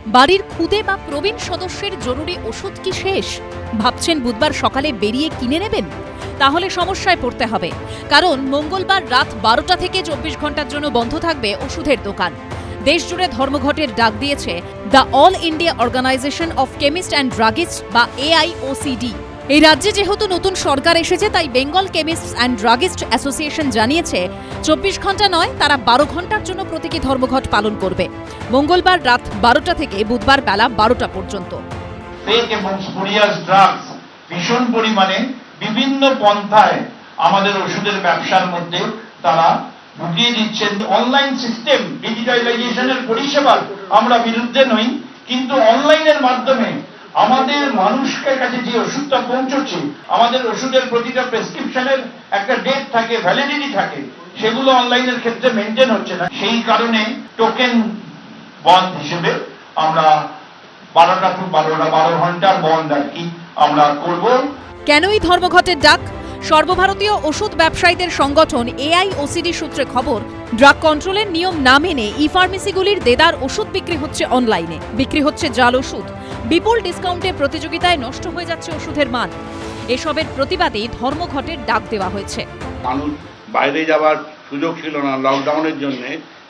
বাড়ির খুদে বা প্রবীণ সদস্যের জরুরি ওষুধ কি শেষ? ভাবছেন বুধবার সকালে বেরিয়ে কিনে নেবেন? তাহলে সমস্যায় পড়তে হবে, কারণ মঙ্গলবার রাত 12টা থেকে 24 ঘন্টার জন্য বন্ধ থাকবে ওষুধের দোকান। দেশজুড়ে ধর্মঘটের ডাক দিয়েছে the all India organisation of chemist and druggist বা AIOCD। এই রাজ্যে যেহেতু নতুন সরকার এসেছে, তাই Bengal chemists and druggist association জানিয়েছে 24 ঘন্টা নয়, তারা 12 ঘন্টার জন্য প্রতীকী ধর্মঘট পালন করবে, মঙ্গলবার রাত 12টা থেকে বুধবার বেলা 12টা পর্যন্ত। ফেক এবং স্পুরিয়াস ড্রাগস ভীষণ পরিমাণে বিভিন্ন পন্থায় আমাদের ওষুধের ব্যবসার মধ্যে তারা ঢুকিয়ে দিচ্ছেন। অনলাইন সিস্টেম ডিজিটালাইজেশনের পরিষেবার আমরা বিরুদ্ধে নই, কিন্তু অনলাইনের মাধ্যমে আমাদের মানুষের কাছে যে ওষুধটা পৌঁছচ্ছে, আমাদের ওষুধের প্রতিটা প্রেসক্রিপশনের একটা ডেট থাকে, ভ্যালিডিটি থাকে, সেগুলো অনলাইনের ক্ষেত্রে মেনটেন হচ্ছে না। সেই কারণে টোকেন বন্ধ হিসেবে আমরা 12টা টু 12 ঘন্টার বন্ধ আর কি আমরা করব। কেনই ধর্মঘটের ডাক? সর্বভারতীয় ওষুধ ব্যবসায়ীদের সংগঠন AIOCD সূত্রে খবর, ড্রাগ কন্ট্রোলের নিয়ম না মেনে ই-ফার্মেসিগুলির দেদার ওষুধ বিক্রি হচ্ছে অনলাইনে, বিক্রি হচ্ছে জাল ওষুধ, বিপুল ডিসকাউন্টে প্রতিযোগিতায় নষ্ট হয়ে যাচ্ছে ওষুধের মান। এসবের প্রতিবাদেই ধর্মঘটের ডাক দেওয়া হয়েছে। মানুষ বাইরে যাওয়ার সুযোগ ছিল না লকডাউনের জন্য,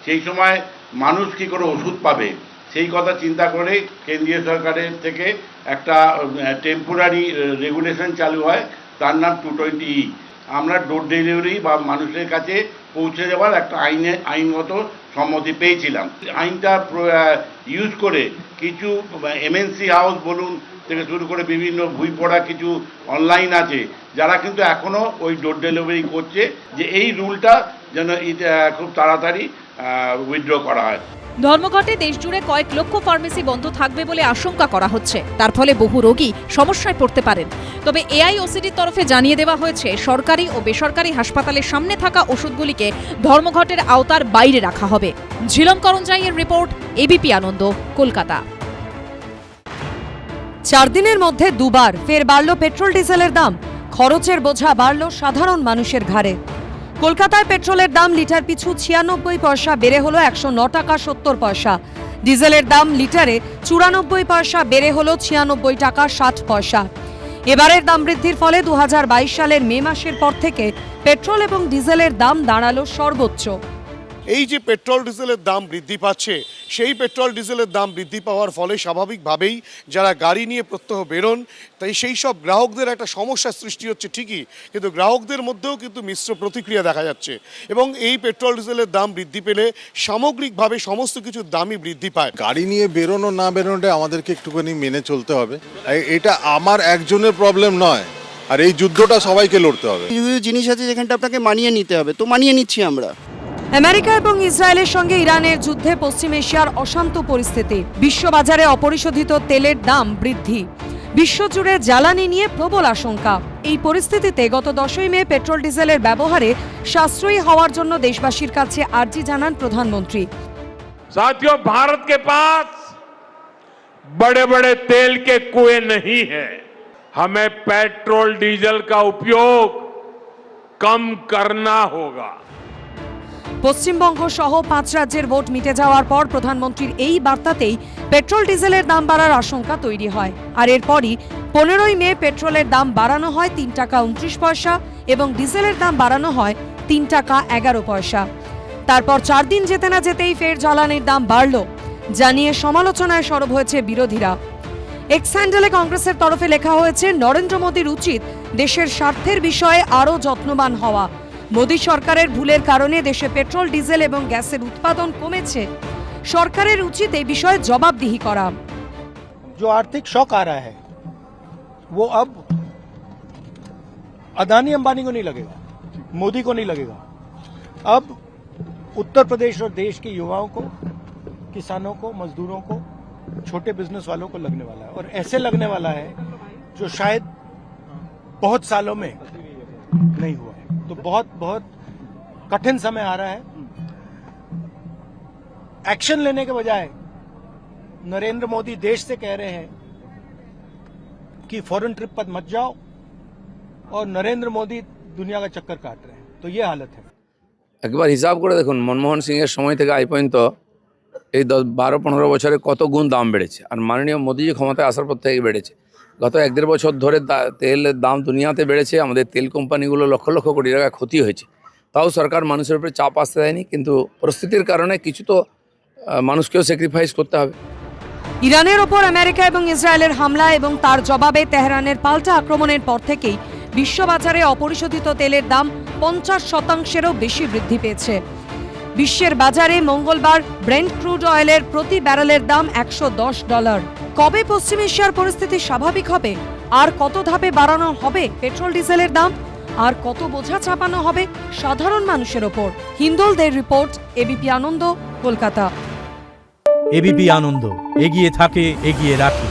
সেই সময় মানুষ কি করে ওষুধ পাবে সেই কথা চিন্তা করে কেন্দ্রীয় সরকারের থেকে একটা টেম্পোরারি রেগুলেশন চালু হয়, তার নাম 220E। আমরা ডোর ডেলিভারি বা মানুষের কাছে পৌঁছে যাওয়ার একটা আইনগত সম্মতি পেয়েছিলাম। আইনটা ইউজ করে কিছু MNC হাউস বলুন থেকে শুরু করে বিভিন্ন বই পড়া কিছু অনলাইন আছে, যারা কিন্তু এখনও ওই ডোর ডেলিভারি করছে, যে এই রুলটা যেন খুব তাড়াতাড়ি উইথড্র করা হয়। ধর্মঘটে দেশজুড়ে কয়েক লক্ষ ফার্মেসি বন্ধ থাকবে বলে আশঙ্কা করা হচ্ছে। তার ফলে বহু রোগী সমস্যায় পড়তে পারেন। তবে AIOCDর তরফে জানিয়ে দেওয়া হয়েছে, সরকারি ও বেসরকারি হাসপাতালের সামনে থাকা ওষুধগুলিকে ধর্মঘটের আওতার বাইরে রাখা হবে। ঝিলম করঞ্জাইয়ের রিপোর্ট, ABP আনন্দ, কলকাতা। 4 দিনের মধ্যে দুবার ফের বাড়ল পেট্রোল ডিজেলের দাম। খরচের বোঝা বাড়ল সাধারণ মানুষের ঘাড়ে। কলকাতায় পেট্রোলের দাম লিটার পিছু 96 পয়সা বেড়ে হলো 109 টাকা 70 পয়সা। ডিজেলের দাম লিটারে 94 পয়সা বেড়ে হলো 96 টাকা 60 পয়সা। এবারের দাম বৃদ্ধির ফলে 2022 সালের মে মাসের পর থেকে পেট্রোল এবং ডিজেলের দাম দাঁড়ালো সর্বোচ্চ। এই যে পেট্রোল ডিজেলের দাম বৃদ্ধি পাচ্ছে, সেই পেট্রোল ডিজেলের দাম বৃদ্ধি পাওয়ার ফলে স্বাভাবিকভাবেই যারা গাড়ি নিয়ে প্রত্যহ বেরোন, তাই সেই সব গ্রাহকদের একটা সমস্যার সৃষ্টি হচ্ছে ঠিকই, কিন্তু গ্রাহকদের মধ্যেও কিন্তু মিশ্র প্রতিক্রিয়া দেখা যাচ্ছে। এবং এই পেট্রোল ডিজেলের দাম বৃদ্ধি পেলে সামগ্রিকভাবে সমস্ত কিছুর দামই বৃদ্ধি পায়। গাড়ি নিয়ে বেরোনো না বেরোনোটা আমাদেরকে একটুখানি মেনে চলতে হবে। এটা আমার একজনের প্রবলেম নয়, আর এই যুদ্ধটা সবাইকে লড়তে হবে। কিছু কিছু জিনিস আছে যেখানটা আপনাকে মানিয়ে নিতে হবে, তো মানিয়ে নিচ্ছি আমরা। আমেরিকা এবং ইসরায়েলের সঙ্গে ইরানের যুদ্ধে পশ্চিম এশিয়ার অশান্ত পরিস্থিতি। বিশ্ববাজারে অপরিশোধিত তেলের দাম বৃদ্ধি, বিশ্বজুড়ে জ্বালানি নিয়ে প্রবল আশঙ্কা। এই পরিস্থিতিতে গত 10ই মে পেট্রোল ডিজেলের ব্যবহারে সাশ্রয়ী হওয়ার জন্য দেশবাসীর কাছে আর্জি জানান প্রধানমন্ত্রী। साथियों, भारत के पास बड़े बड़े तेल के कुएं नहीं है। हमें पेट्रोल डीजल का उपयोग कम करना होगा। পশ্চিমবঙ্গ সহ 5 রাজ্যের ভোট মিটে যাওয়ার পর প্রধানমন্ত্রীর এই বার্তাতেই পেট্রোল ডিজেলের দাম বাড়ার আশঙ্কা তৈরি হয়। আর এরপরই 15ই মে পেট্রোলের দাম বাড়ানো হয় 3 টাকা 29 পয়সা এবং ডিজেলের দাম বাড়ানো হয় 3 টাকা 11 পয়সা। তারপর 4 দিন যেতে না যেতেই ফের জ্বালানির দাম বাড়ল, জানিয়ে সমালোচনায় সরব হয়েছে বিরোধীরা। এক্স হ্যান্ডেলে কংগ্রেসের তরফে লেখা হয়েছে, নরেন্দ্র মোদীর উচিত দেশের স্বার্থের বিষয়ে আরও যত্নবান হওয়া। মোদী সরকারের ভুলের কারণে দেশে পেট্রোল ডিজেল এবং গ্যাসের উৎপাদন কমেছে। সরকারের উচিত এই বিষয়ে জবাবদিহি করা। जो आर्थिक शॉक आ रहा है वो अब अदानी अंबानी को नहीं लगेगा, मोदी को नहीं लगेगा। अब उत्तर प्रदेश और देश के युवाओं को, किसानों को, मजदूरों को, छोटे बिजनेस वालों को लगने वाला है, और ऐसे लगने वाला है जो शायद बहुत सालों में नहीं हुआ है। तो बहुत बहुत कठिन समय आ रहा है। एक्शन लेने के बजाय नरेंद्र मोदी देश से कह रहे हैं कि फॉरेन ट्रिप पर मत जाओ, और नरेंद्र मोदी दुनिया का चक्कर काट रहे हैं। तो ये हालत है। একবার হিসাব করে দেখুন, মনমোহন সিং এর সময় থেকে আজ পর্যন্ত এই 12-15 বছরে কত গুণ দাম বেড়েছে, আর মাননীয় মোদীজি ক্ষমতায় আসার পর থেকে বেড়েছে। গত 1-1.5 বছর ধরে তেলের দাম দুনিয়াতে বেড়েছে, আমাদের তেল কোম্পানিগুলো লক্ষ লক্ষ কোটি টাকা ক্ষতি হয়েছে। তাও সরকার মানুষের উপরে চাপ আসতে দেয়নি, কিন্তু পরিস্থিতির কারণে কিছু তো মানুষকেও স্যাক্রিফাইস করতে হবে। ইরানের ওপর আমেরিকা এবং ইসরায়েলের হামলা এবং তার জবাবে তেহরানের পাল্টা আক্রমণের পর থেকেই বিশ্ববাজারে অপরিশোধিত তেলের দাম 50%-এরও বেশি বৃদ্ধি পেয়েছে। বিশ্বের বাজারে মঙ্গলবার ব্রেন্ট ক্রুড অয়েলের প্রতি ব্যারেলের দাম $110। কবে পশ্চিম এশিয়ার পরিস্থিতি স্বাভাবিক হবে? আর কত ধাপে বাড়ানো হবে পেট্রোল ডিজেলের দাম? আর কত বোঝা চাপানো হবে সাধারণ মানুষের ওপর? হিন্দোলদের রিপোর্ট, এবিপি আনন্দ, কলকাতা। এবিপি আনন্দ, এগিয়ে থাকে, এগিয়ে রাখে।